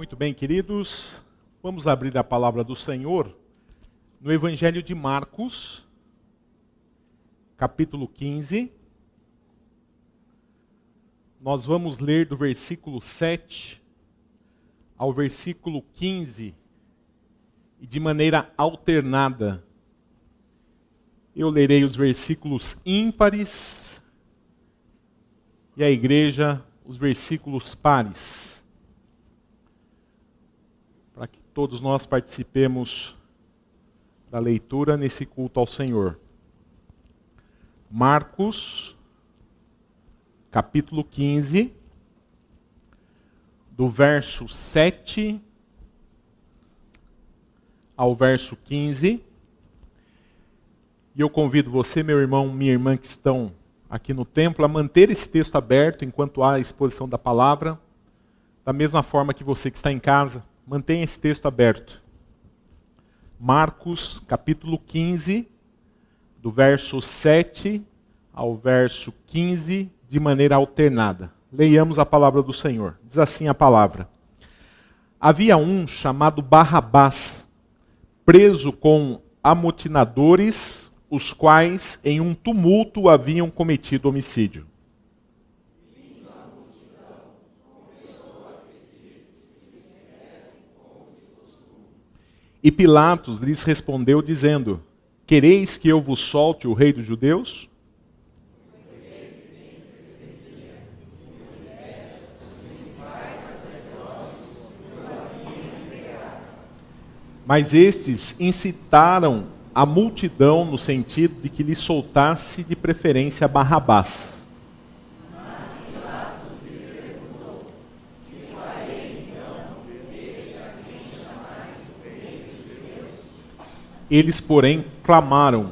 Muito bem, queridos, vamos abrir a palavra do Senhor no Evangelho de Marcos, capítulo 15. Nós vamos ler do versículo 7 ao versículo 15 e de maneira alternada. Eu lerei os versículos ímpares e a igreja os versículos pares, para que todos nós participemos da leitura nesse culto ao Senhor. Marcos, capítulo 15, do verso 7 ao verso 15. E eu convido você, meu irmão, minha irmã, que estão aqui no templo, a manter esse texto aberto enquanto há a exposição da palavra. Da mesma forma que você que está em casa, mantenha esse texto aberto. Marcos, capítulo 15, do verso 7 ao verso 15, de maneira alternada. Leiamos a palavra do Senhor. Diz assim a palavra: Havia um chamado Barrabás, preso com amotinadores, os quais em um tumulto haviam cometido homicídio. E Pilatos lhes respondeu dizendo: Quereis que eu vos solte o rei dos judeus? Mas estes incitaram a multidão no sentido de que lhe soltasse de preferência Barrabás. Eles, porém, clamaram: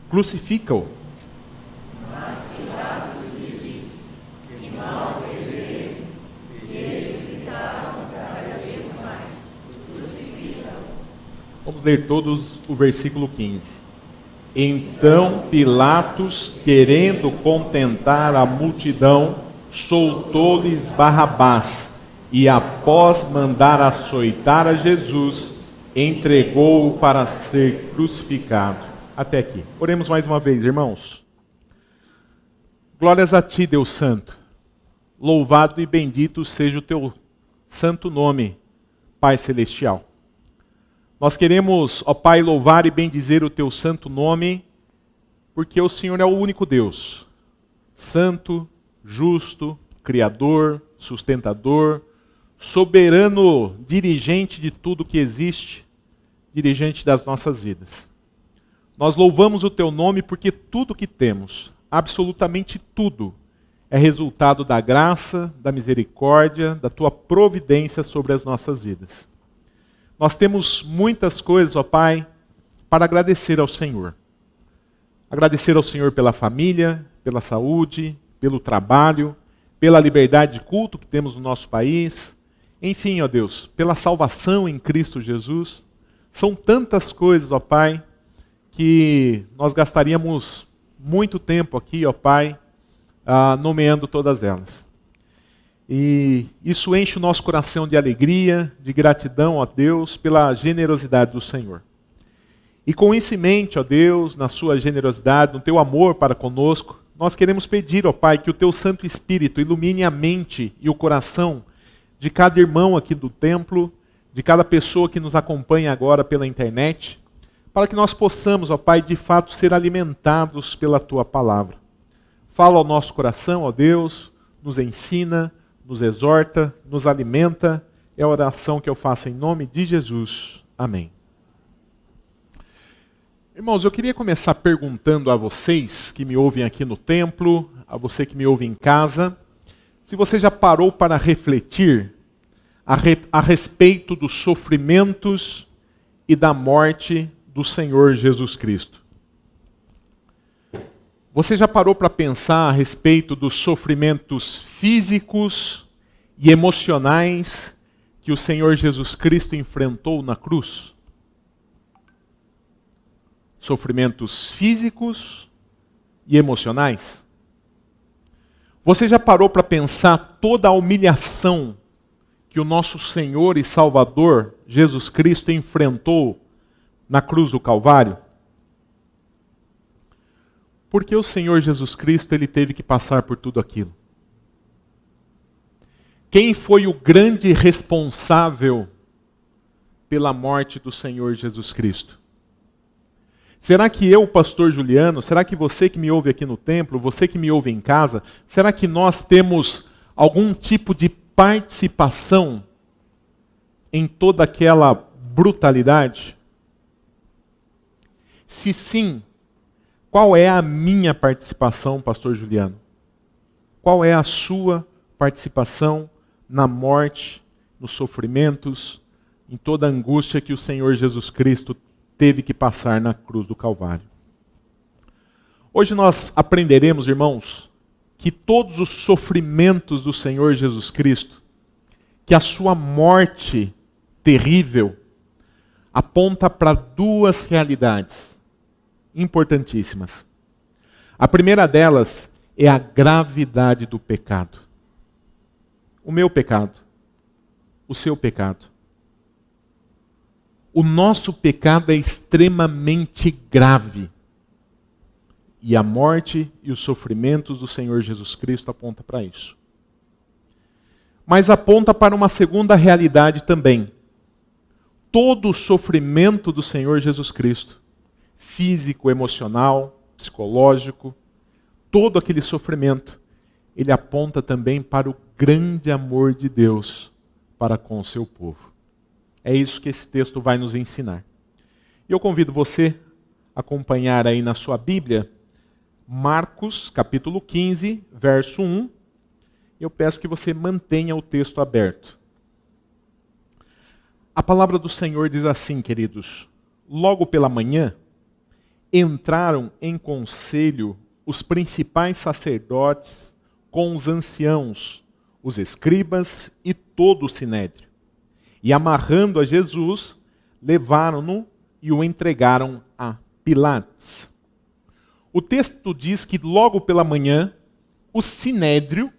Crucifica-o. Mas Pilatos lhes disse: Que mal fez ele? E eles gritavam cada vez mais: Crucifica-o. Vamos ler todos o versículo 15. Então Pilatos, querendo contentar a multidão, soltou-lhes Barrabás, e após mandar açoitar a Jesus, entregou-o para ser crucificado. Até aqui. Oremos mais uma vez, irmãos. Glórias a ti, Deus Santo. Louvado e bendito seja o teu santo nome, Pai Celestial. Nós queremos, ó Pai, louvar e bendizer o teu santo nome, porque o Senhor é o único Deus, santo, justo, criador, sustentador, soberano, dirigente de tudo que existe, dirigente das nossas vidas. Nós louvamos o teu nome porque tudo que temos, absolutamente tudo, é resultado da graça, da misericórdia, da tua providência sobre as nossas vidas. Nós temos muitas coisas, ó Pai, para agradecer ao Senhor. Agradecer ao Senhor pela família, pela saúde, pelo trabalho, pela liberdade de culto que temos no nosso país. Enfim, ó Deus, pela salvação em Cristo Jesus. São tantas coisas, ó Pai, que nós gastaríamos muito tempo aqui, ó Pai, nomeando todas elas. E isso enche o nosso coração de alegria, de gratidão, ó Deus, pela generosidade do Senhor. E com isso em mente, ó Deus, na sua generosidade, no teu amor para conosco, nós queremos pedir, ó Pai, que o teu Santo Espírito ilumine a mente e o coração de cada irmão aqui do templo, de cada pessoa que nos acompanha agora pela internet, para que nós possamos, ó Pai, de fato ser alimentados pela tua palavra. Fala ao nosso coração, ó Deus, nos ensina, nos exorta, nos alimenta. É a oração que eu faço em nome de Jesus. Amém. Irmãos, eu queria começar perguntando a vocês que me ouvem aqui no templo, a você que me ouve em casa, se você já parou para refletir a respeito dos sofrimentos e da morte do Senhor Jesus Cristo. Você já parou para pensar a respeito dos sofrimentos físicos e emocionais que o Senhor Jesus Cristo enfrentou na cruz? Sofrimentos físicos e emocionais? Você já parou para pensar toda a humilhação que o nosso Senhor e Salvador, Jesus Cristo, enfrentou na cruz do Calvário? Porque o Senhor Jesus Cristo, ele teve que passar por tudo aquilo. Quem foi o grande responsável pela morte do Senhor Jesus Cristo? Será que eu, pastor Juliano, será que você que me ouve aqui no templo, você que me ouve em casa, será que nós temos algum tipo de participação em toda aquela brutalidade? Se sim, qual é a minha participação, pastor Juliano? Qual é a sua participação na morte, nos sofrimentos, em toda a angústia que o Senhor Jesus Cristo teve que passar na cruz do Calvário? Hoje nós aprenderemos, irmãos, que todos os sofrimentos do Senhor Jesus Cristo, que a sua morte terrível, aponta para duas realidades importantíssimas. A primeira delas é a gravidade do pecado. O meu pecado, o seu pecado. O nosso pecado é extremamente grave. E a morte e os sofrimentos do Senhor Jesus Cristo apontam para isso. Mas aponta para uma segunda realidade também. Todo o sofrimento do Senhor Jesus Cristo, físico, emocional, psicológico, todo aquele sofrimento, ele aponta também para o grande amor de Deus para com o seu povo. É isso que esse texto vai nos ensinar. Eu convido você a acompanhar aí na sua Bíblia, Marcos, capítulo 15, verso 1. Eu peço que você mantenha o texto aberto. A palavra do Senhor diz assim, queridos: logo pela manhã, entraram em conselho os principais sacerdotes com os anciãos, os escribas e todo o sinédrio. E amarrando a Jesus, levaram-no e o entregaram a Pilatos. O texto diz que logo pela manhã, o sinédrio,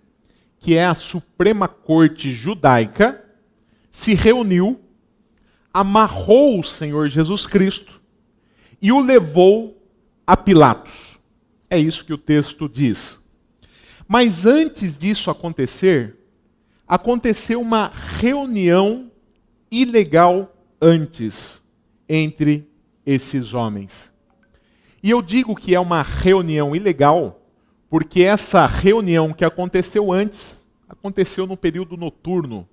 que é a Suprema Corte Judaica, se reuniu, amarrou o Senhor Jesus Cristo e o levou a Pilatos. É isso que o texto diz. Mas antes disso acontecer, aconteceu uma reunião ilegal antes entre esses homens. E eu digo que é uma reunião ilegal porque essa reunião que aconteceu antes, aconteceu no período noturno,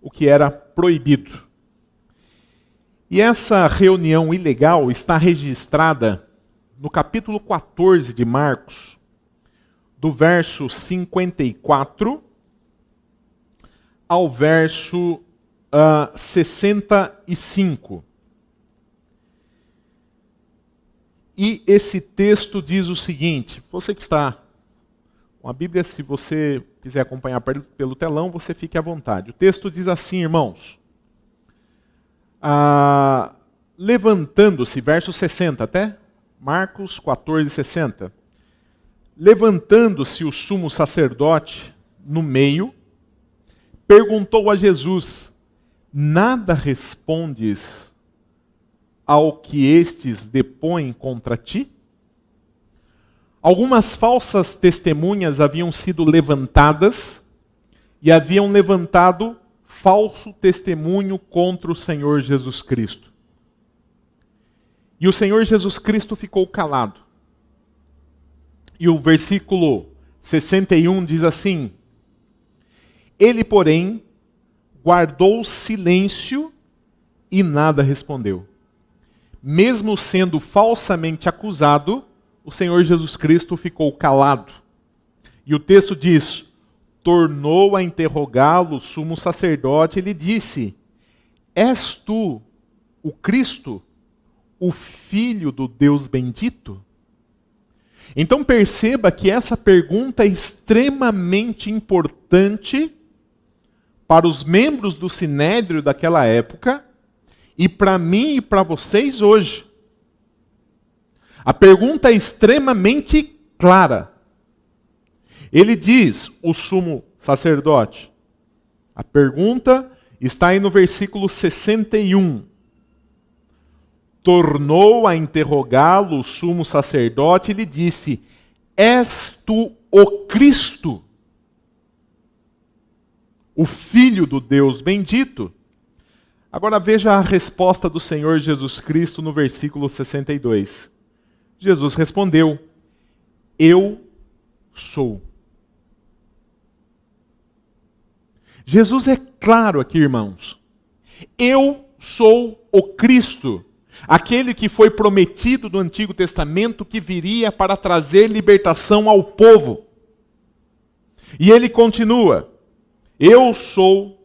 o que era proibido. E essa reunião ilegal está registrada no capítulo 14 de Marcos, do verso 54 ao verso 65. E esse texto diz o seguinte: você que está com a Bíblia, se você quiser acompanhar pelo telão, você fique à vontade. O texto diz assim, irmãos: levantando-se, verso 60 até, Marcos 14, 60. Levantando-se o sumo sacerdote no meio, perguntou a Jesus: nada respondes ao que estes depõem contra ti? Algumas falsas testemunhas haviam sido levantadas e haviam levantado falso testemunho contra o Senhor Jesus Cristo. E o Senhor Jesus Cristo ficou calado. E o versículo 61 diz assim: ele, porém, guardou silêncio e nada respondeu. Mesmo sendo falsamente acusado, o Senhor Jesus Cristo ficou calado. E o texto diz: tornou a interrogá-lo o sumo sacerdote e lhe disse: és tu o Cristo, o Filho do Deus bendito? Então perceba que essa pergunta é extremamente importante para os membros do Sinédrio daquela época e para mim e para vocês hoje. A pergunta é extremamente clara. Ele diz, o sumo sacerdote: A pergunta está aí no versículo 61. Tornou a interrogá-lo o sumo sacerdote e lhe disse: És tu o Cristo, o Filho do Deus bendito? Agora veja a resposta do Senhor Jesus Cristo no versículo 62. Jesus respondeu: Eu sou. Jesus é claro aqui, irmãos. Eu sou o Cristo, aquele que foi prometido no Antigo Testamento que viria para trazer libertação ao povo. E ele continua: eu sou,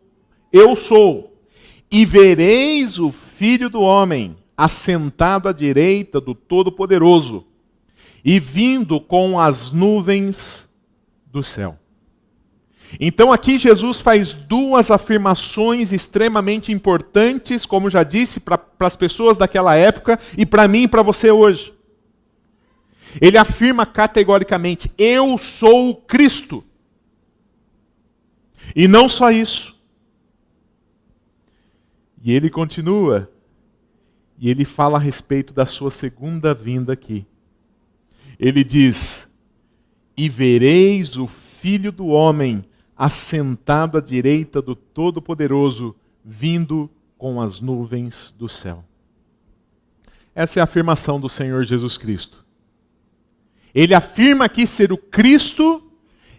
e vereis o Filho do Homem assentado à direita do Todo-Poderoso e vindo com as nuvens do céu. Então aqui Jesus faz duas afirmações extremamente importantes, como já disse, para as pessoas daquela época e para mim e para você hoje. Ele afirma categoricamente: eu sou o Cristo. E não só isso. E ele continua, e ele fala a respeito da sua segunda vinda aqui. Ele diz: e vereis o Filho do Homem assentado à direita do Todo-Poderoso, vindo com as nuvens do céu. Essa é a afirmação do Senhor Jesus Cristo. Ele afirma aqui ser o Cristo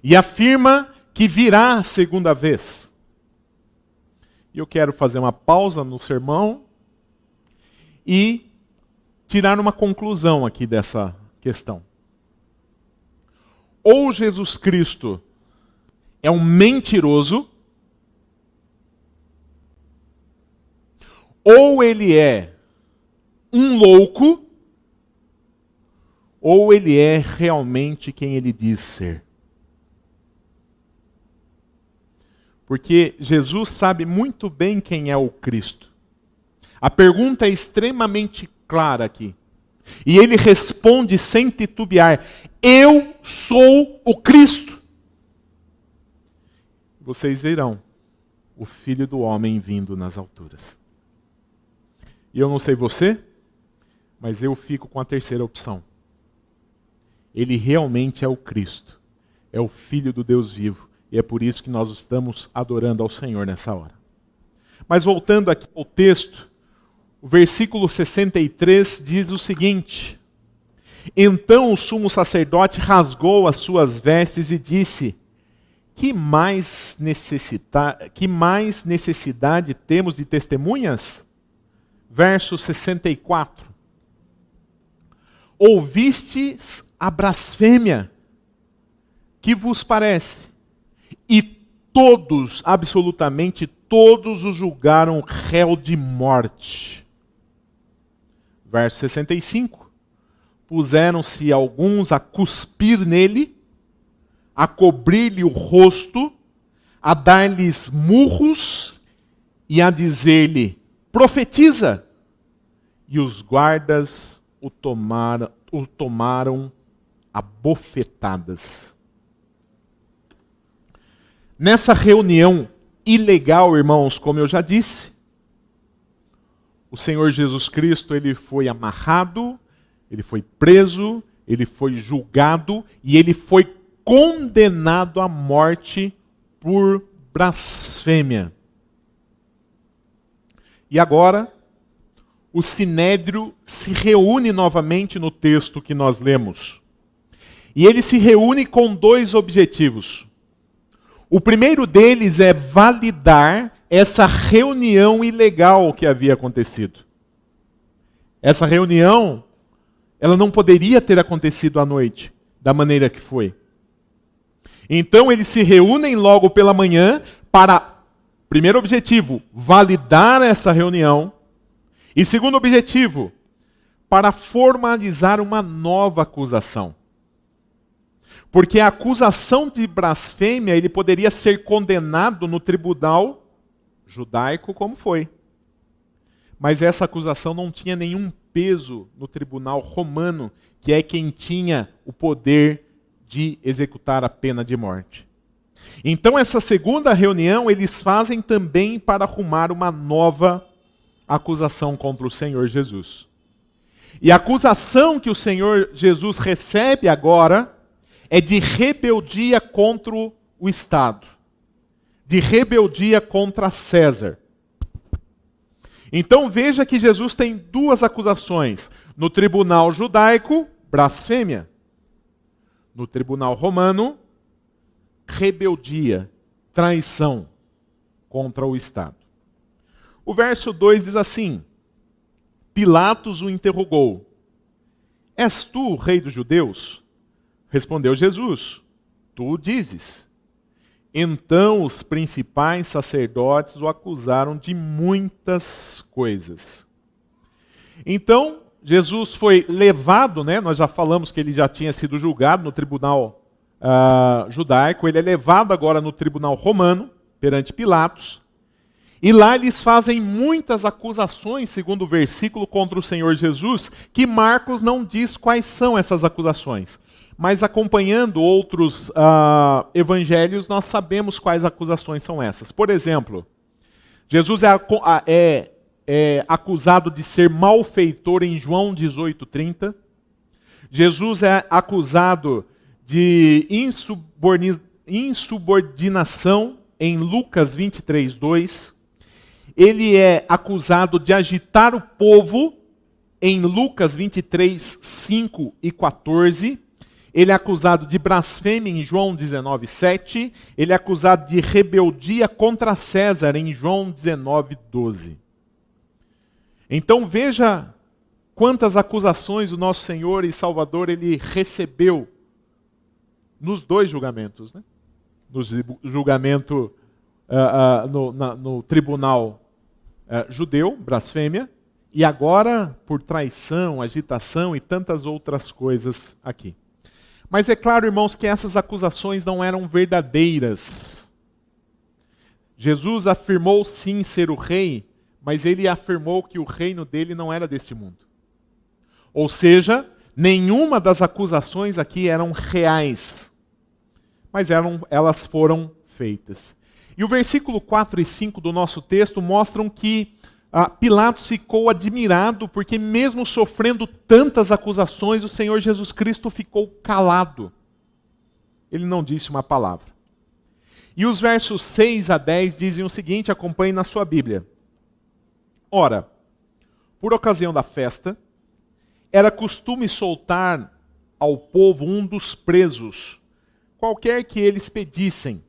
e afirma que virá a segunda vez. E eu quero fazer uma pausa no sermão e tirar uma conclusão aqui dessa questão. Ou Jesus Cristo é um mentiroso, ou ele é um louco, ou ele é realmente quem ele diz ser. Porque Jesus sabe muito bem quem é o Cristo. A pergunta é extremamente clara aqui. E ele responde sem titubear: eu sou o Cristo. Vocês verão o Filho do Homem vindo nas alturas. E eu não sei você, mas eu fico com a terceira opção. Ele realmente é o Cristo. É o Filho do Deus vivo. E é por isso que nós estamos adorando ao Senhor nessa hora. Mas voltando aqui ao texto, o versículo 63 diz o seguinte: então o sumo sacerdote rasgou as suas vestes e disse: que mais necessidade temos de testemunhas? Verso 64. Ouvistes a blasfêmia? Que vos parece? E todos, absolutamente todos, o julgaram réu de morte. Verso 65. Puseram-se alguns a cuspir nele, a cobrir-lhe o rosto, a dar-lhes murros e a dizer-lhe: profetiza! E os guardas o tomaram a bofetadas. Nessa reunião ilegal, irmãos, como eu já disse, o Senhor Jesus Cristo, ele foi amarrado, ele foi preso, ele foi julgado e ele foi condenado à morte por blasfêmia. E agora, o Sinédrio se reúne novamente no texto que nós lemos. E ele se reúne com dois objetivos. O primeiro deles é validar essa reunião ilegal que havia acontecido. Essa reunião, ela não poderia ter acontecido à noite, da maneira que foi. Então eles se reúnem logo pela manhã para, primeiro objetivo, validar essa reunião. E segundo objetivo, para formalizar uma nova acusação. Porque a acusação de blasfêmia, ele poderia ser condenado no tribunal judaico como foi. Mas essa acusação não tinha nenhum peso no tribunal romano, que é quem tinha o poder de executar a pena de morte. Então, essa segunda reunião eles fazem também para arrumar uma nova acusação contra o Senhor Jesus. E a acusação que o Senhor Jesus recebe agora é de rebeldia contra o Estado, de rebeldia contra César. Então veja que Jesus tem duas acusações. No tribunal judaico, blasfêmia. No tribunal romano, rebeldia, traição contra o Estado. O verso 2 diz assim: Pilatos o interrogou: És tu o rei dos judeus? Respondeu Jesus: Tu o dizes. Então os principais sacerdotes o acusaram de muitas coisas. Então Jesus foi levado, nós já falamos que ele já tinha sido julgado no tribunal judaico, ele é levado agora no tribunal romano, perante Pilatos, e lá eles fazem muitas acusações, segundo o versículo, contra o Senhor Jesus, que Marcos não diz quais são essas acusações. Mas acompanhando outros evangelhos, nós sabemos quais acusações são essas. Por exemplo, Jesus é acusado de ser malfeitor em João 18:30. Jesus é acusado de insubordinação em Lucas 23:2. Ele é acusado de agitar o povo em Lucas 23:5 e 14. Ele é acusado de blasfêmia em João 19:7. Ele é acusado de rebeldia contra César em João 19:12. Então veja quantas acusações o nosso Senhor e Salvador ele recebeu nos dois julgamentos. No julgamento no tribunal judeu, blasfêmia, e agora por traição, agitação e tantas outras coisas aqui. Mas é claro, irmãos, que essas acusações não eram verdadeiras. Jesus afirmou sim ser o rei, mas ele afirmou que o reino dele não era deste mundo. Ou seja, nenhuma das acusações aqui eram reais, mas elas foram feitas. E o versículo 4 e 5 do nosso texto mostram que Pilatos ficou admirado, porque mesmo sofrendo tantas acusações, o Senhor Jesus Cristo ficou calado. Ele não disse uma palavra. E os versos 6 a 10 dizem o seguinte, acompanhe na sua Bíblia. Ora, por ocasião da festa, era costume soltar ao povo um dos presos, qualquer que eles pedissem.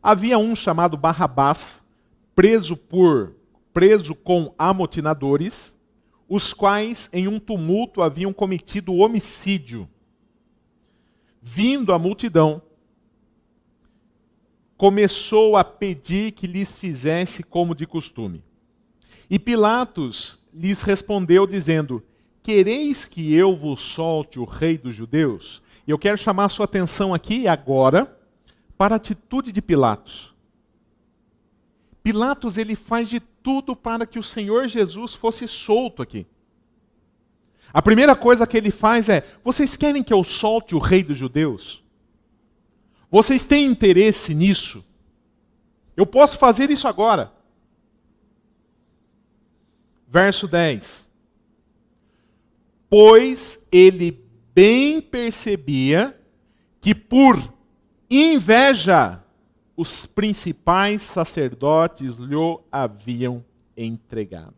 Havia um chamado Barrabás, preso com amotinadores, os quais em um tumulto haviam cometido homicídio. Vindo a multidão, começou a pedir que lhes fizesse como de costume. E Pilatos lhes respondeu dizendo: Quereis que eu vos solte o rei dos judeus? E eu quero chamar a sua atenção aqui agora para a atitude de Pilatos. Pilatos ele faz de tudo para que o Senhor Jesus fosse solto aqui. A primeira coisa que ele faz é: vocês querem que eu solte o rei dos judeus? Vocês têm interesse nisso? Eu posso fazer isso agora. Verso 10. Pois ele bem percebia que por inveja os principais sacerdotes lhe haviam entregado.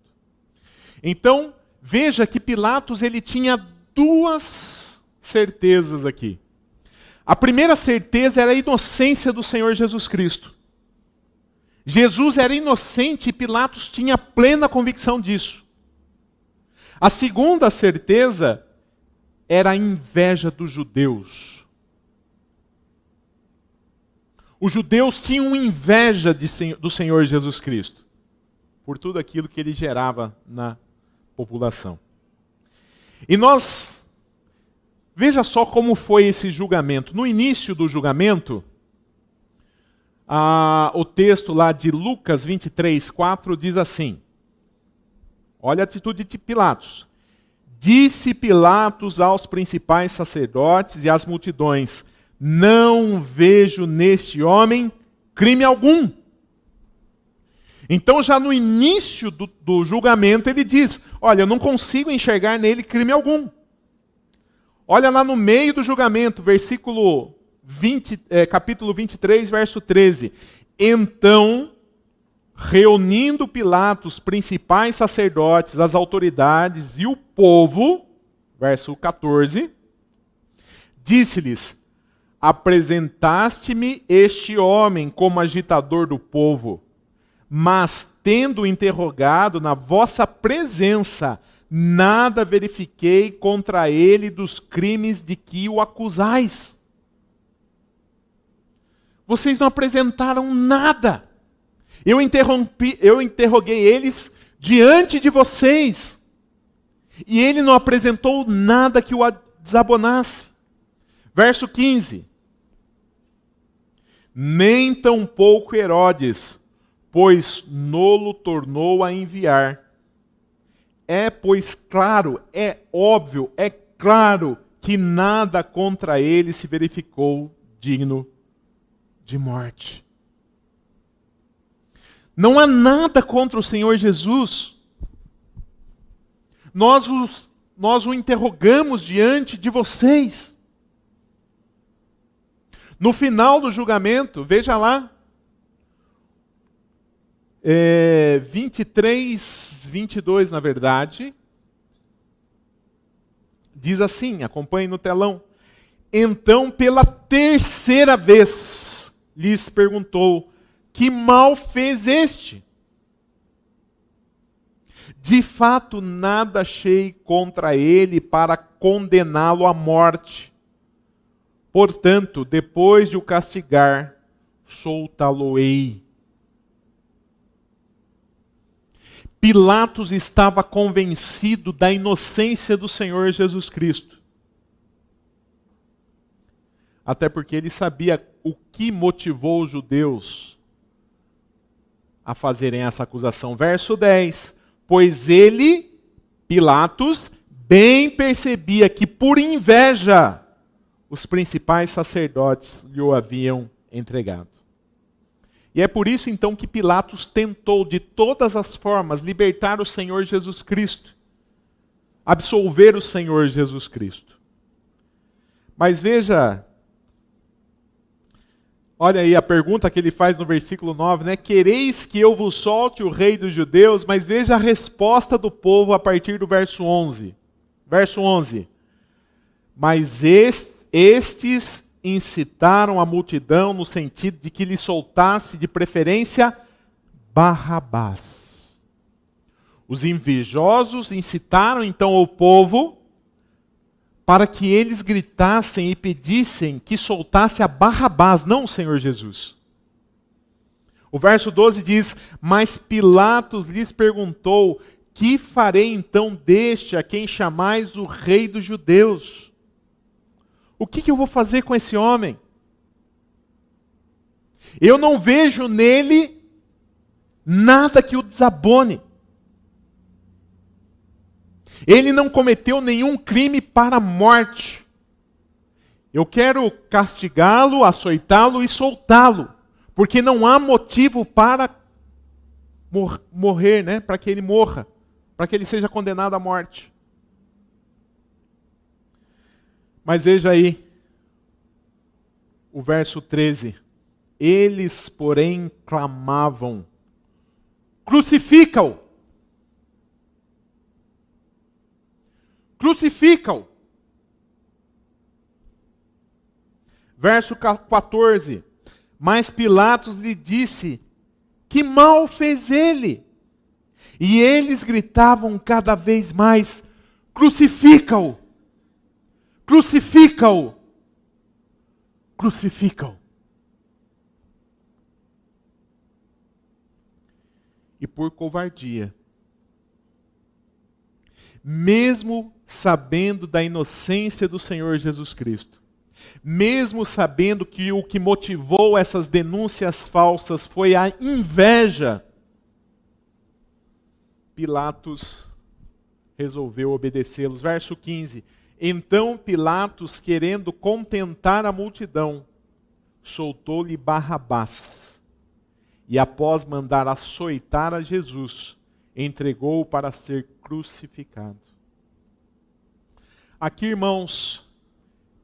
Então, veja que Pilatos ele tinha duas certezas aqui. A primeira certeza era a inocência do Senhor Jesus Cristo. Jesus era inocente e Pilatos tinha plena convicção disso. A segunda certeza era a inveja dos judeus. Os judeus tinham inveja do Senhor Jesus Cristo, por tudo aquilo que ele gerava na população. E veja só como foi esse julgamento. No início do julgamento, o texto lá de Lucas 23:4 diz assim, olha a atitude de Pilatos. Disse Pilatos aos principais sacerdotes e às multidões: não vejo neste homem crime algum. Então, já no início do julgamento, ele diz, olha, eu não consigo enxergar nele crime algum. Olha lá no meio do julgamento, capítulo 23, verso 13. Então, reunindo Pilatos, os principais sacerdotes, as autoridades e o povo, verso 14, disse-lhes, apresentaste-me este homem como agitador do povo, mas tendo interrogado na vossa presença, nada verifiquei contra ele dos crimes de que o acusais. Vocês não apresentaram nada. Eu interroguei eles diante de vocês. E ele não apresentou nada que o desabonasse. Verso 15. Nem tampouco Herodes, pois nolo tornou a enviar. É, pois, claro, é óbvio, é claro que nada contra ele se verificou digno de morte. Não há nada contra o Senhor Jesus. Nós o interrogamos diante de vocês. No final do julgamento, veja lá, 23, 22 na verdade, diz assim, acompanhe no telão. Então, pela terceira vez, lhes perguntou, que mal fez este? De fato, nada achei contra ele para condená-lo à morte. Portanto, depois de o castigar, soltá-lo-ei. Pilatos estava convencido da inocência do Senhor Jesus Cristo. Até porque ele sabia o que motivou os judeus a fazerem essa acusação. Verso 10. Pois ele, Pilatos, bem percebia que por inveja os principais sacerdotes lhe o haviam entregado. E é por isso então que Pilatos tentou de todas as formas libertar o Senhor Jesus Cristo, absolver o Senhor Jesus Cristo. Mas veja, olha aí a pergunta que ele faz no versículo 9, né? Quereis que eu vos solte o rei dos judeus? Mas veja a resposta do povo a partir do verso 11. Verso 11. Mas estes incitaram a multidão no sentido de que lhe soltasse de preferência Barrabás. Os invejosos incitaram então o povo para que eles gritassem e pedissem que soltasse a Barrabás, não o Senhor Jesus. O verso 12 diz, mas Pilatos lhes perguntou, que farei então deste a quem chamais o rei dos judeus? O que eu vou fazer com esse homem? Eu não vejo nele nada que o desabone. Ele não cometeu nenhum crime para a morte. Eu quero castigá-lo, açoitá-lo e soltá-lo, porque não há motivo para morrer, né? Para que ele morra, para que ele seja condenado à morte. Mas veja aí, o verso 13. Eles, porém, clamavam, crucifica-o! Crucifica-o! Verso 14. Mas Pilatos lhe disse, que mal fez ele? E eles gritavam cada vez mais, crucifica-o! Crucifica-o! Crucifica-o! E por covardia, mesmo sabendo da inocência do Senhor Jesus Cristo, mesmo sabendo que o que motivou essas denúncias falsas foi a inveja, Pilatos resolveu obedecê-los. Verso 15. Então Pilatos, querendo contentar a multidão, soltou-lhe Barrabás. E após mandar açoitar a Jesus, entregou-o para ser crucificado. Aqui, irmãos,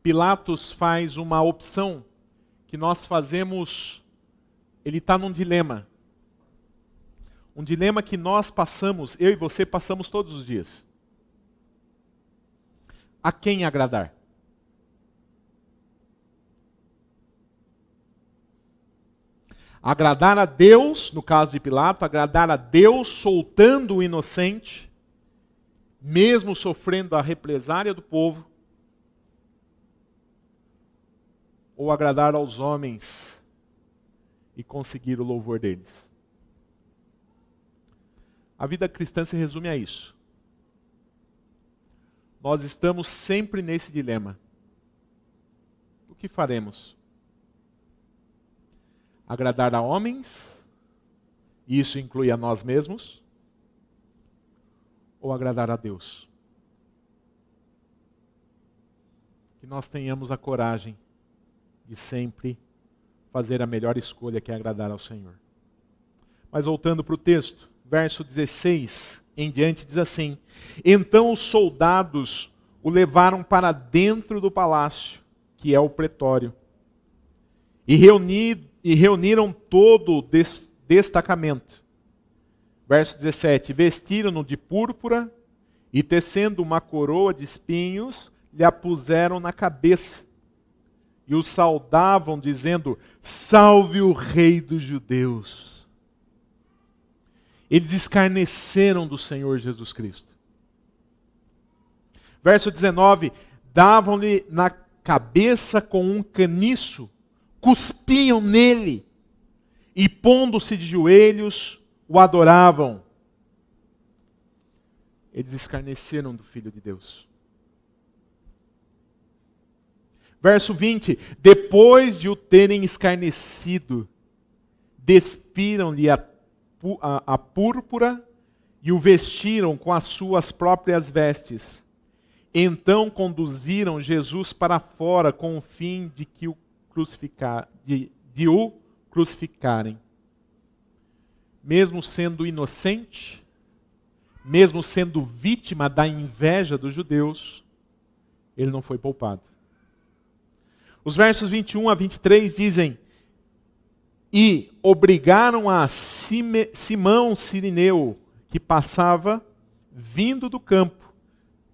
Pilatos faz uma opção que nós fazemos, ele está num dilema. Um dilema que nós passamos, eu e você passamos todos os dias. A quem agradar? Agradar a Deus, no caso de Pilato, agradar a Deus soltando o inocente, mesmo sofrendo a represália do povo, ou agradar aos homens e conseguir o louvor deles. A vida cristã se resume a isso. Nós estamos sempre nesse dilema. O que faremos? Agradar a homens, e isso inclui a nós mesmos, ou agradar a Deus? Que nós tenhamos a coragem de sempre fazer a melhor escolha, que é agradar ao Senhor. Mas voltando para o texto, verso 16 em diante diz assim: Então os soldados o levaram para dentro do palácio, que é o pretório, e reuniram todo o destacamento. Verso 17: Vestiram-no de púrpura e, tecendo uma coroa de espinhos, lhe a puseram na cabeça. E o saudavam, dizendo: Salve o Rei dos Judeus. Eles escarneceram do Senhor Jesus Cristo. Verso 19: Davam-lhe na cabeça com um caniço, cuspiam nele, e pondo-se de joelhos, o adoravam. Eles escarneceram do Filho de Deus. Verso 20: Depois de o terem escarnecido, despiram-lhe a púrpura e o vestiram com as suas próprias vestes. Então conduziram Jesus para fora com o fim de o crucificarem. Mesmo sendo inocente, mesmo sendo vítima da inveja dos judeus, ele não foi poupado. Os versos 21 a 23 dizem: E obrigaram a Simão Cirineu, que passava vindo do campo,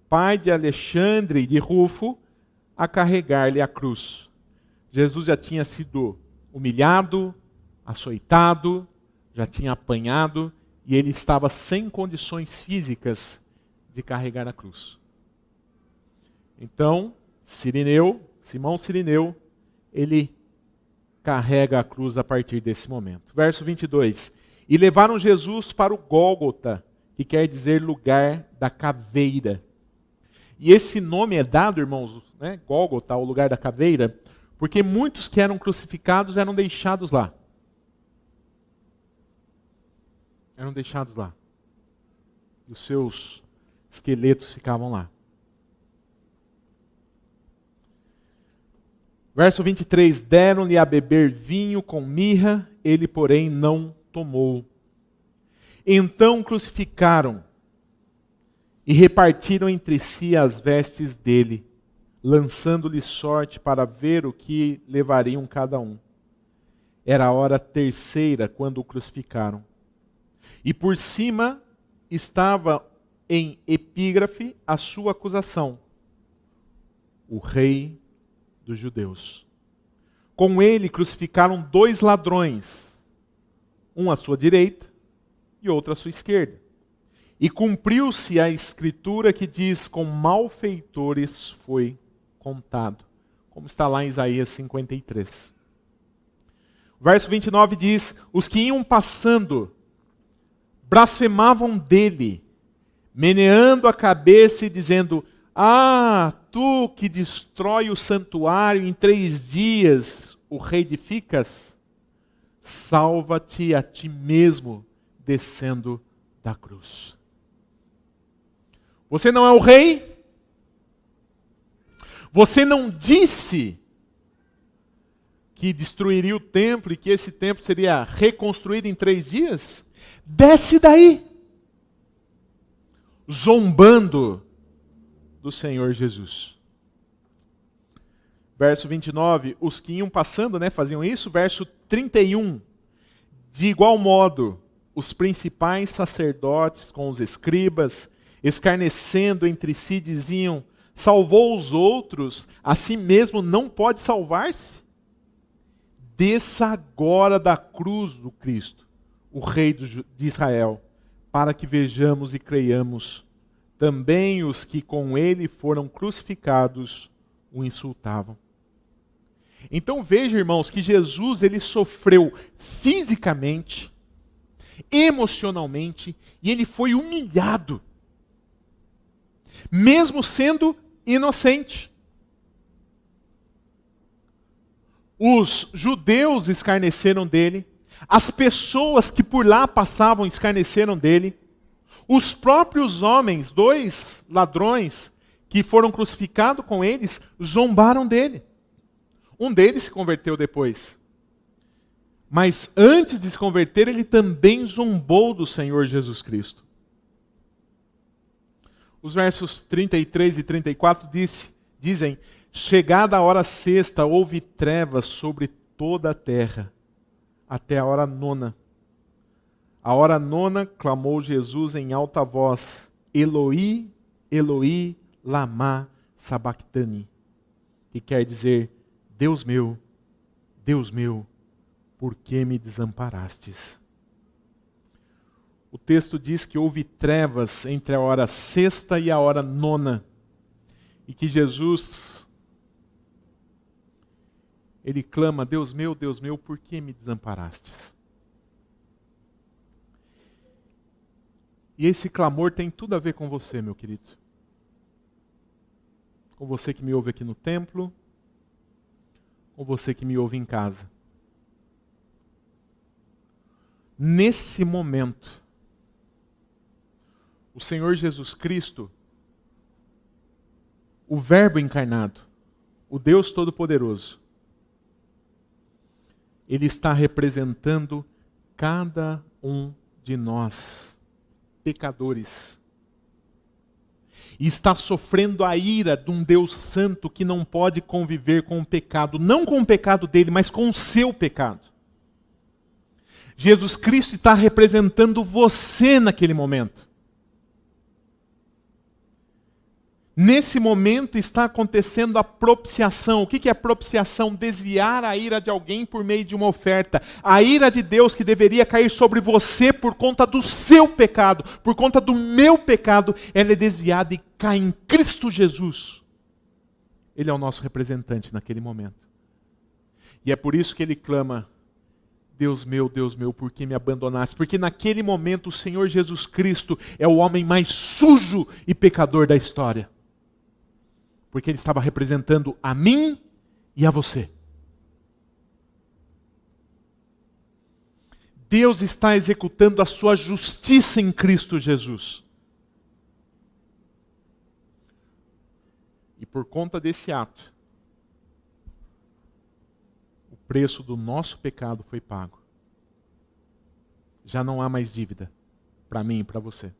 pai de Alexandre e de Rufo, a carregar-lhe a cruz. Jesus já tinha sido humilhado, açoitado, já tinha apanhado, e ele estava sem condições físicas de carregar a cruz. Então, Simão Cirineu, ele carrega a cruz a partir desse momento. Verso 22. E levaram Jesus para o Gólgota, que quer dizer lugar da caveira. E esse nome é dado, irmãos, né, Gólgota, o lugar da caveira, porque muitos que eram crucificados eram deixados lá. Eram deixados lá. E os seus esqueletos ficavam lá. Verso 23, deram-lhe a beber vinho com mirra, ele, porém, não tomou. Então crucificaram e repartiram entre si as vestes dele, lançando-lhe sorte para ver o que levariam cada um. Era a hora terceira quando o crucificaram. E por cima estava em epígrafe a sua acusação: o Rei dos Judeus. Com ele crucificaram 2 ladrões, um à sua direita e outro à sua esquerda. E cumpriu-se a escritura que diz: com malfeitores foi contado, como está lá em Isaías 53. O verso 29 diz: os que iam passando blasfemavam dele, meneando a cabeça e dizendo: ah, tu que destrói o santuário em 3 dias, o reedificas, salva-te a ti mesmo, descendo da cruz. Você não é o rei? Você não disse que destruiria o templo e que esse templo seria reconstruído em 3 dias? Desce daí! Zombando do Senhor Jesus. Verso 29, os que iam passando, faziam isso. Verso 31, de igual modo, os principais sacerdotes com os escribas, escarnecendo entre si, diziam: salvou os outros, a si mesmo não pode salvar-se? Desça agora da cruz do Cristo, o Rei de Israel, para que vejamos e creiamos. Também os que com ele foram crucificados o insultavam. Então veja, irmãos, que Jesus ele sofreu fisicamente, emocionalmente, e ele foi humilhado, mesmo sendo inocente. Os judeus escarneceram dele, as pessoas que por lá passavam escarneceram dele, os próprios homens, 2 ladrões que foram crucificados com eles, zombaram dele. Um deles se converteu depois. Mas antes de se converter, ele também zombou do Senhor Jesus Cristo. Os versos 33 e 34 dizem: chegada a hora sexta, houve trevas sobre toda a terra, até a hora 9. A hora 9, clamou Jesus em alta voz: Eloi, Eloi, lama sabachthani. Que quer dizer: Deus meu, por que me desamparastes? O texto diz que houve trevas entre a hora sexta e a hora 9. E que Jesus, ele clama: Deus meu, por que me desamparastes? E esse clamor tem tudo a ver com você, meu querido. Com você que me ouve aqui no templo, com você que me ouve em casa. Nesse momento, o Senhor Jesus Cristo, o Verbo encarnado, o Deus Todo-Poderoso, Ele está representando cada um de nós, pecadores. E está sofrendo a ira de um Deus santo que não pode conviver com o pecado, não com o pecado dele, mas com o seu pecado. Jesus Cristo está representando você naquele momento. Nesse momento está acontecendo a propiciação. O que é propiciação? Desviar a ira de alguém por meio de uma oferta. A ira de Deus que deveria cair sobre você por conta do seu pecado, por conta do meu pecado, ela é desviada e cai em Cristo Jesus. Ele é o nosso representante naquele momento. E é por isso que ele clama: Deus meu, por que me abandonaste? Porque naquele momento o Senhor Jesus Cristo é o homem mais sujo e pecador da história. Porque ele estava representando a mim e a você. Deus está executando a sua justiça em Cristo Jesus. E por conta desse ato, o preço do nosso pecado foi pago. Já não há mais dívida para mim e para você.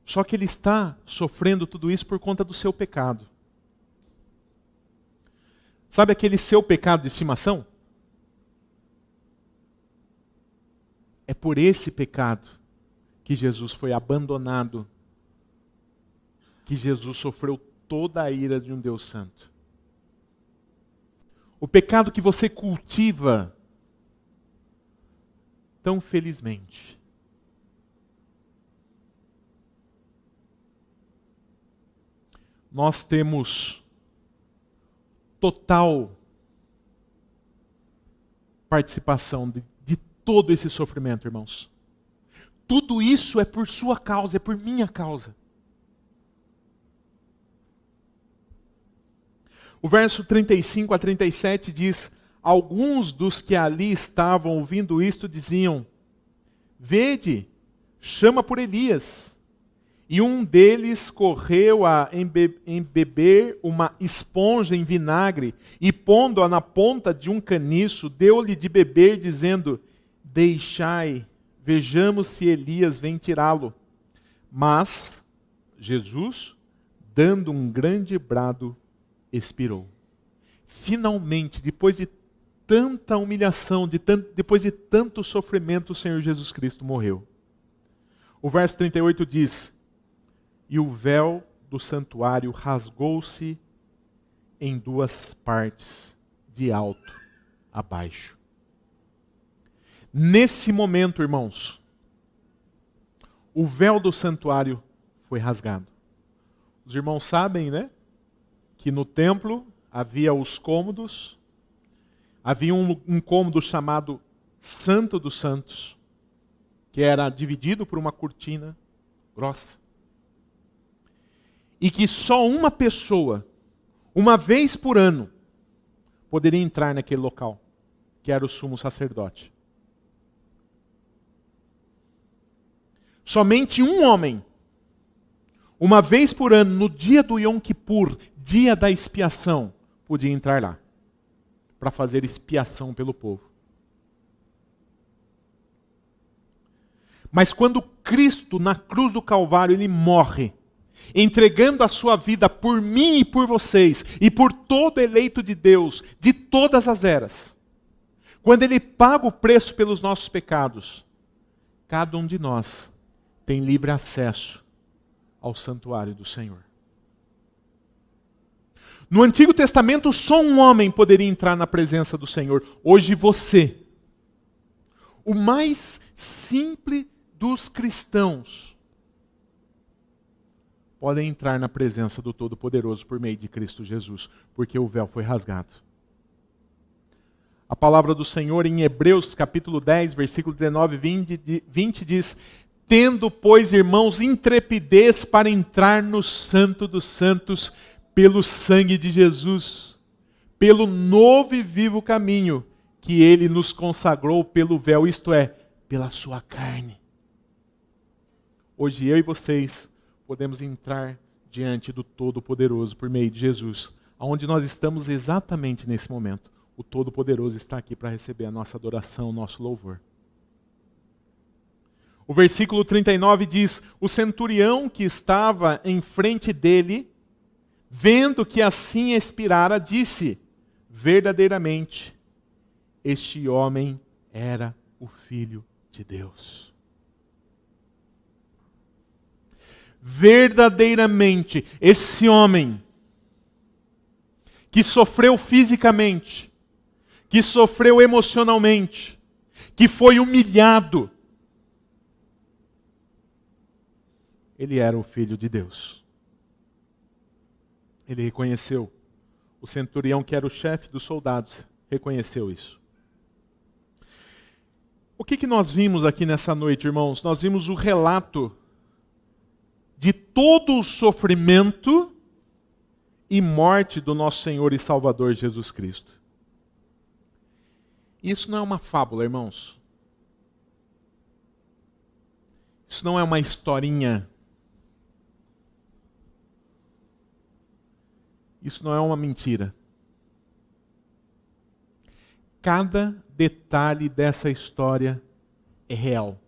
Só que ele está sofrendo tudo isso por conta do seu pecado. Sabe aquele seu pecado de estimação? É por esse pecado que Jesus foi abandonado, que Jesus sofreu toda a ira de um Deus santo. O pecado que você cultiva tão felizmente. Nós temos total participação de todo esse sofrimento, irmãos. Tudo isso é por sua causa, é por minha causa. O verso 35 a 37 diz: alguns dos que ali estavam ouvindo isto diziam: vede, chama por Elias. E um deles correu a embeber uma esponja em vinagre e, pondo-a na ponta de um caniço, deu-lhe de beber, dizendo: deixai, vejamos se Elias vem tirá-lo. Mas Jesus, dando um grande brado, expirou. Finalmente, depois de tanta humilhação, depois de tanto sofrimento, o Senhor Jesus Cristo morreu. O verso 38 diz: e o véu do santuário rasgou-se em duas partes, de alto a baixo. Nesse momento, irmãos, o véu do santuário foi rasgado. Os irmãos sabem, né? Que no templo havia os cômodos, havia um cômodo chamado Santo dos Santos, que era dividido por uma cortina grossa. E que só uma pessoa, uma vez por ano, poderia entrar naquele local, que era o sumo sacerdote. Somente um homem, uma vez por ano, no dia do Yom Kippur, dia da expiação, podia entrar lá, para fazer expiação pelo povo. Mas quando Cristo, na cruz do Calvário, ele morre, entregando a sua vida por mim e por vocês, e por todo eleito de Deus, de todas as eras. Quando ele paga o preço pelos nossos pecados, cada um de nós tem livre acesso ao santuário do Senhor. No Antigo Testamento, só um homem poderia entrar na presença do Senhor. Hoje você, o mais simples dos cristãos, podem entrar na presença do Todo-Poderoso por meio de Cristo Jesus, porque o véu foi rasgado. A palavra do Senhor em Hebreus capítulo 10, versículo 19 e 20 diz: tendo, pois, irmãos, intrepidez para entrar no Santo dos Santos pelo sangue de Jesus, pelo novo e vivo caminho que ele nos consagrou pelo véu, isto é, pela sua carne. Hoje eu e vocês podemos entrar diante do Todo-Poderoso por meio de Jesus, aonde nós estamos exatamente nesse momento. O Todo-Poderoso está aqui para receber a nossa adoração, o nosso louvor. O versículo 39 diz: o centurião que estava em frente dele, vendo que assim expirara, disse: verdadeiramente, este homem era o Filho de Deus. Verdadeiramente, esse homem que sofreu fisicamente, que sofreu emocionalmente, que foi humilhado, ele era o Filho de Deus. Ele reconheceu. O centurião, que era o chefe dos soldados, reconheceu isso. O que nós vimos aqui nessa noite, irmãos? Nós vimos o relato de todo o sofrimento e morte do nosso Senhor e Salvador Jesus Cristo. Isso não é uma fábula, irmãos. Isso não é uma historinha. Isso não é uma mentira. Cada detalhe dessa história é real.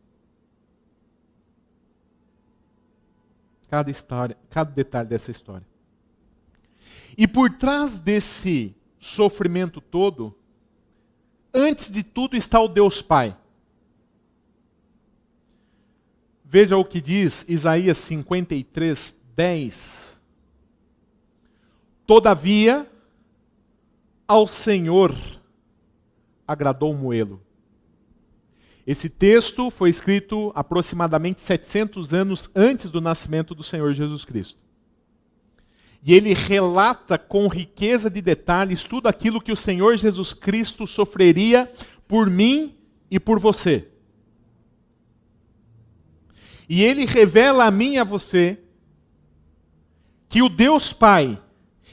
Cada detalhe dessa história. E por trás desse sofrimento todo, antes de tudo está o Deus Pai. Veja o que diz Isaías 53, 10. Todavia, ao Senhor agradou moê-lo. Esse texto foi escrito aproximadamente 700 anos antes do nascimento do Senhor Jesus Cristo. E ele relata com riqueza de detalhes tudo aquilo que o Senhor Jesus Cristo sofreria por mim e por você. E ele revela a mim e a você que o Deus Pai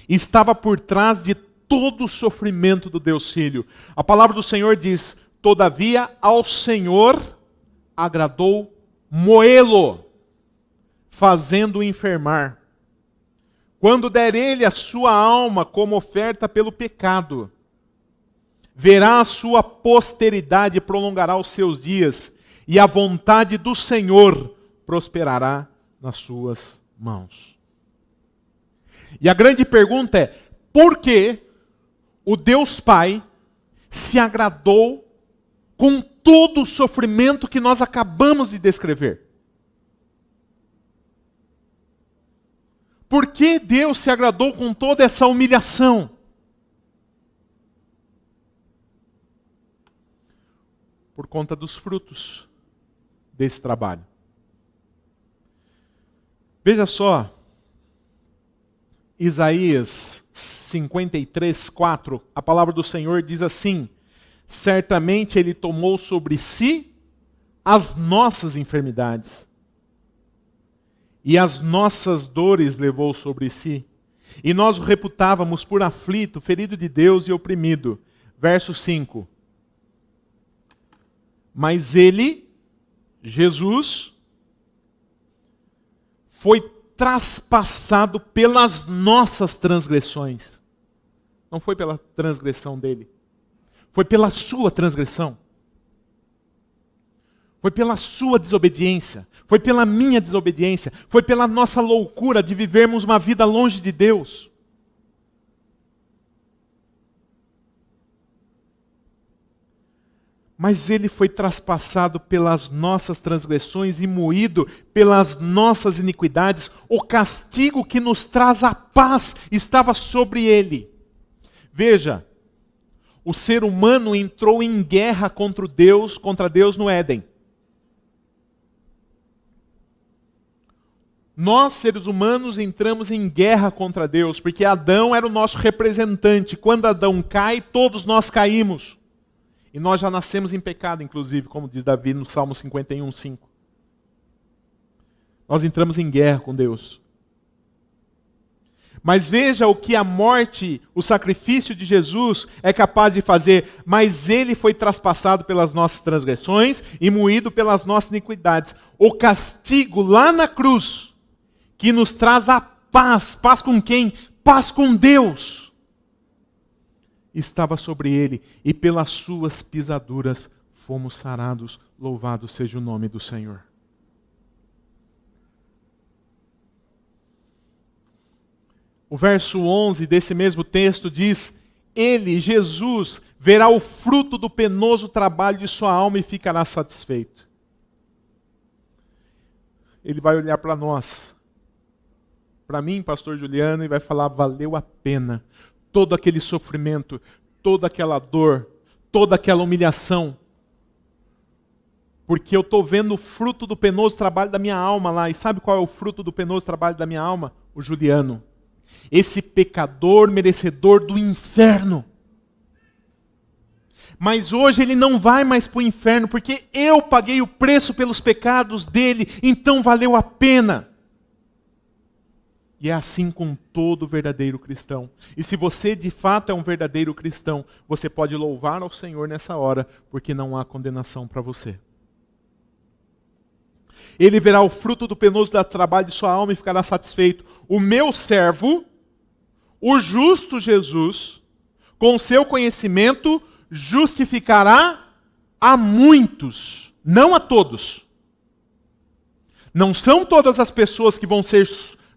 estava por trás de todo o sofrimento do Deus Filho. A palavra do Senhor diz: todavia ao Senhor agradou moê-lo, fazendo-o enfermar. Quando der ele a sua alma como oferta pelo pecado, verá a sua posteridade e prolongará os seus dias, e a vontade do Senhor prosperará nas suas mãos. E a grande pergunta é, por que o Deus Pai se agradou com todo o sofrimento que nós acabamos de descrever? Por que Deus se agradou com toda essa humilhação? Por conta dos frutos desse trabalho. Veja só, Isaías 53:4, a palavra do Senhor diz assim: certamente Ele tomou sobre si as nossas enfermidades, e as nossas dores levou sobre si. E nós o reputávamos por aflito, ferido de Deus e oprimido. Verso 5. Mas Ele, Jesus, foi traspassado pelas nossas transgressões. Não foi pela transgressão dele. Foi pela sua transgressão. Foi pela sua desobediência. Foi pela minha desobediência. Foi pela nossa loucura de vivermos uma vida longe de Deus. Mas ele foi traspassado pelas nossas transgressões e moído pelas nossas iniquidades. O castigo que nos traz a paz estava sobre ele. Veja, o ser humano entrou em guerra contra Deus no Éden. Nós, seres humanos, entramos em guerra contra Deus, porque Adão era o nosso representante. Quando Adão cai, todos nós caímos. E nós já nascemos em pecado, inclusive, como diz Davi no Salmo 51:5. Nós entramos em guerra com Deus. Mas veja o que a morte, o sacrifício de Jesus é capaz de fazer. Mas ele foi traspassado pelas nossas transgressões e moído pelas nossas iniquidades. O castigo lá na cruz, que nos traz a paz. Paz com quem? Paz com Deus. Estava sobre ele, e pelas suas pisaduras fomos sarados. Louvado seja o nome do Senhor. O verso 11 desse mesmo texto diz: ele, Jesus, verá o fruto do penoso trabalho de sua alma e ficará satisfeito. Ele vai olhar para nós, para mim, pastor Juliano, e vai falar: valeu a pena todo aquele sofrimento, toda aquela dor, toda aquela humilhação. Porque eu estou vendo o fruto do penoso trabalho da minha alma lá. E sabe qual é o fruto do penoso trabalho da minha alma? O Juliano. Esse pecador merecedor do inferno. Mas hoje ele não vai mais para o inferno, porque eu paguei o preço pelos pecados dele, então valeu a pena. E é assim com todo verdadeiro cristão. E se você de fato é um verdadeiro cristão, você pode louvar ao Senhor nessa hora, porque não há condenação para você. Ele verá o fruto do penoso trabalho de sua alma e ficará satisfeito. O meu servo, o justo Jesus, com seu conhecimento, justificará a muitos, não a todos. Não são todas as pessoas que vão ser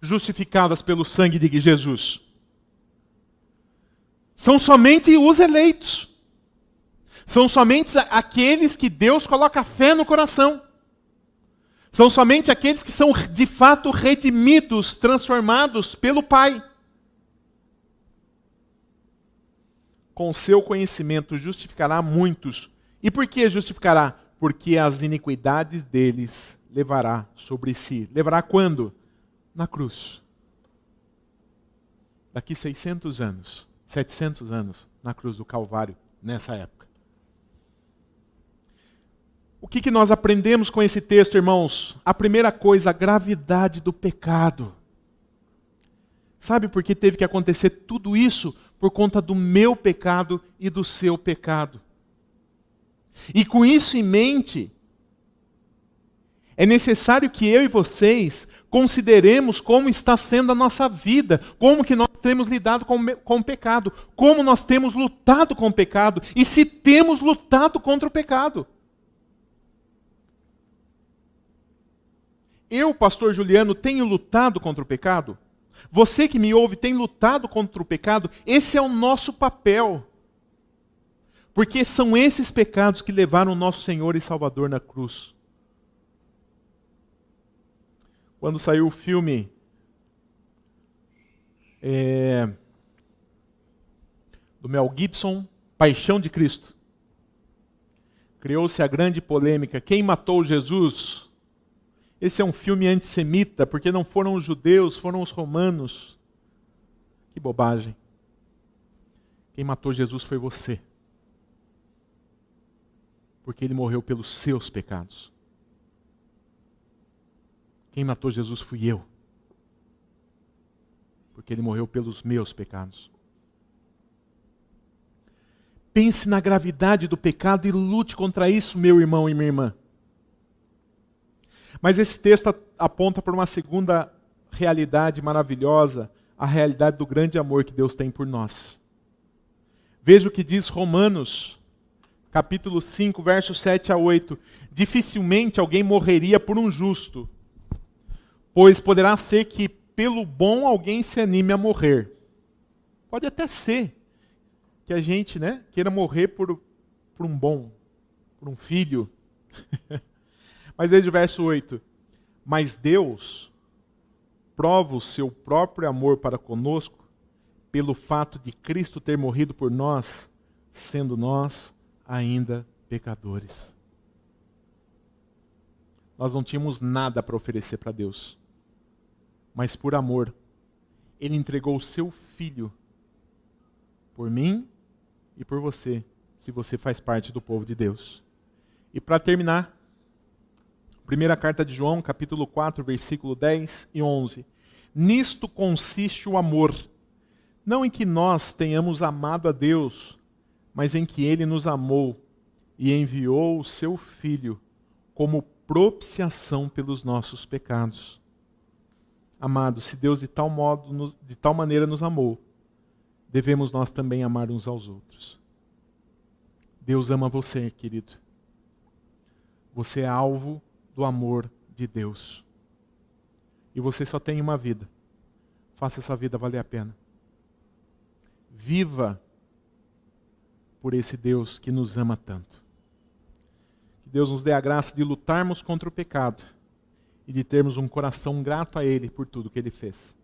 justificadas pelo sangue de Jesus. São somente os eleitos. São somente aqueles que Deus coloca fé no coração. São somente aqueles que são de fato redimidos, transformados pelo Pai. Com seu conhecimento justificará muitos. E por que justificará? Porque as iniquidades deles levará sobre si. Levará quando? Na cruz. Daqui 600 anos, 700 anos, na cruz do Calvário, nessa época. O que nós aprendemos com esse texto, irmãos? A primeira coisa, a gravidade do pecado. Sabe por que teve que acontecer tudo isso? Por conta do meu pecado e do seu pecado. E com isso em mente, é necessário que eu e vocês consideremos como está sendo a nossa vida, como que nós temos lidado com o pecado, como nós temos lutado com o pecado e se temos lutado contra o pecado. Eu, pastor Juliano, tenho lutado contra o pecado? Você que me ouve tem lutado contra o pecado? Esse é o nosso papel. Porque são esses pecados que levaram o nosso Senhor e Salvador na cruz. Quando saiu o filme do Mel Gibson, Paixão de Cristo, criou-se a grande polêmica: quem matou Jesus? Esse é um filme antissemita, porque não foram os judeus, foram os romanos. Que bobagem. Quem matou Jesus foi você. Porque ele morreu pelos seus pecados. Quem matou Jesus fui eu. Porque ele morreu pelos meus pecados. Pense na gravidade do pecado e lute contra isso, meu irmão e minha irmã. Mas esse texto aponta para uma segunda realidade maravilhosa, a realidade do grande amor que Deus tem por nós. Veja o que diz Romanos, capítulo 5, versos 7 a 8. Dificilmente alguém morreria por um justo, pois poderá ser que pelo bom alguém se anime a morrer. Pode até ser que a gente, queira morrer por um bom, por um filho. Mas veja o verso 8. Mas Deus prova o seu próprio amor para conosco pelo fato de Cristo ter morrido por nós, sendo nós ainda pecadores. Nós não tínhamos nada para oferecer para Deus. Mas por amor, Ele entregou o seu Filho por mim e por você, se você faz parte do povo de Deus. E para terminar, primeira carta de João, capítulo 4, versículo 10 e 11. Nisto consiste o amor, não em que nós tenhamos amado a Deus, mas em que Ele nos amou e enviou o seu Filho como propiciação pelos nossos pecados. Amados, se Deus de tal maneira nos amou, devemos nós também amar uns aos outros. Deus ama você, querido. Você é alvo do amor de Deus. E você só tem uma vida. Faça essa vida valer a pena. Viva por esse Deus que nos ama tanto. Que Deus nos dê a graça de lutarmos contra o pecado e de termos um coração grato a Ele por tudo que Ele fez.